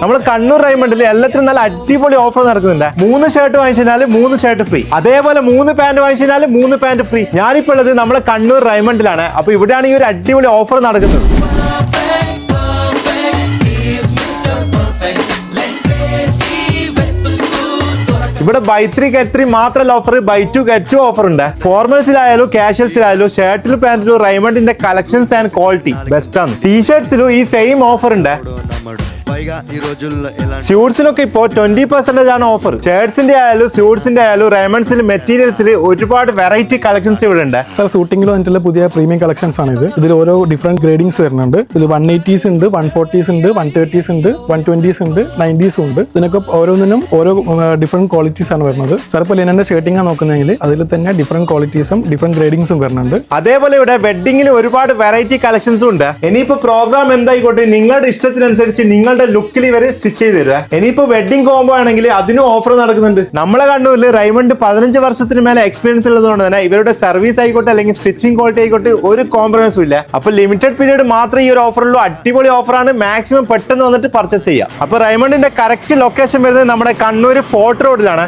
നമ്മൾ കണ്ണൂർ റൈമണ്ടിൽ എല്ലാത്തിനും നല്ല അടിപൊളി ഓഫർ നടക്കുന്നുണ്ട്. 3 ഷർട്ട് വാങ്ങിച്ചാൽ 3 ഷർട്ട് ഫ്രീ, അതേപോലെ 3 പാന്റ് വാങ്ങിച്ചാൽ 3 പാന്റ് ഫ്രീ. ഞാനിപ്പോൾ ഉള്ളത് നമ്മുടെ കണ്ണൂർ റൈമണ്ടിലാണ്. അപ്പൊ ഇവിടെയാണ് ഈ ഒരു അടിപൊളി ഓഫർ നടക്കുന്നത്. ഇവിടെ ബൈ 3 get 3 മാത്രമല്ല ഓഫർ, ബൈ 2 get 2 ഓഫർ ഉണ്ട്. ഫോർമൽസിലായാലും കാഷ്വൽസിലായാലും ഷർട്ടിലും പാന്റിലും റൈമണ്ടിന്റെ കളക്ഷൻസ് ആൻഡ് ക്വാളിറ്റി ബെസ്റ്റ് ആണ്. ടീഷർട്സിലും ഈ സെയിം ഓഫർ ഉണ്ട്. സ്യൂട്ട്സിലൊക്കെ ഇപ്പോ 20% ആണ് ഓഫർ. ഷർട്ട്സിന്റെ ആയാലും സ്യൂട്ട്സിന്റെ ആയാലും റൈമണ്ട്സിൽ മെറ്റീരിയൽസിൽ ഒരുപാട് വെറൈറ്റി കളക്ഷൻസ് ഇവിടെ ഉണ്ട്. സർ ഷൂട്ടിംഗിൽ വന്നിട്ടുള്ള പുതിയ പ്രീമിയം കളക്ഷൻസ് ആണ് ഇത്. ഇതിൽ ഓരോ ഡിഫറെന്റ് ഗ്രേഡിംഗ്സ് വരുന്നുണ്ട്. ഇതിൽ 180s ഉണ്ട്, 140s ഉണ്ട്, 130s ഉണ്ട്, 120s ഉണ്ട്, 90s ഉണ്ട്. ഇതിനൊക്കെ ഓരോന്നിനും ഓരോ ഡിഫറെന്റ് ക്വാളിറ്റീസ് ആണ് വരുന്നത്. സർ ഇപ്പോൾ ലിനന്റെ ഷർട്ടിംഗ് ആണ് നോക്കുന്നതെങ്കിൽ അതിൽ തന്നെ ഡിഫറെന്റ് ക്വാളിറ്റീസും ഡിഫറെന്റ് ഗ്രേഡിംഗ്സും വരുന്നുണ്ട്. അതേപോലെ ഇവിടെ വെഡിങ്ങിന് ഒരുപാട് വെറൈറ്റി കളക്ഷൻസും ഉണ്ട്. ഇനിയിപ്പോ പ്രോഗ്രാം എന്തായിക്കോട്ടെ നിങ്ങളുടെ ഇഷ്ടത്തിനനുസരിച്ച് നിങ്ങളുടെ ലുക്കിൽ ഇവര് സ്റ്റിച്ച് ചെയ്ത് തരുക. ഇനിയിപ്പോ വെഡിങ് കോംബോ ആണെങ്കിൽ അതിനും ഓഫർ നടക്കുന്നുണ്ട്. നമ്മളെ കണ്ണൂരിൽ റൈമണ്ട് 15 വർഷത്തിന് മേലെ എക്സ്പീരിയൻസ് ഉള്ളതുകൊണ്ട് തന്നെ ഇവരുടെ സർവീസ് ആയിക്കോട്ടെ അല്ലെങ്കിൽ സ്റ്റിച്ചിങ് ക്വാളിറ്റി ആയിക്കോട്ടെ ഒരു കോംപ്രമൈസും ഇല്ല. അപ്പൊ ലിമിറ്റഡ് പീരീഡ് മാത്രമേ ഈ ഒരു ഓഫറുള്ളൂ. അടിപൊളി ഓഫറാണ്. മാക്സിമം പെട്ടെന്ന് വന്നിട്ട് പർച്ചേസ് ചെയ്യാം. അപ്പൊ റൈമണ്ടിന്റെ കറക്റ്റ് ലൊക്കേഷൻ വരുന്നത് നമ്മുടെ കണ്ണൂർ ഫോർട്ട് റോഡിലാണ്.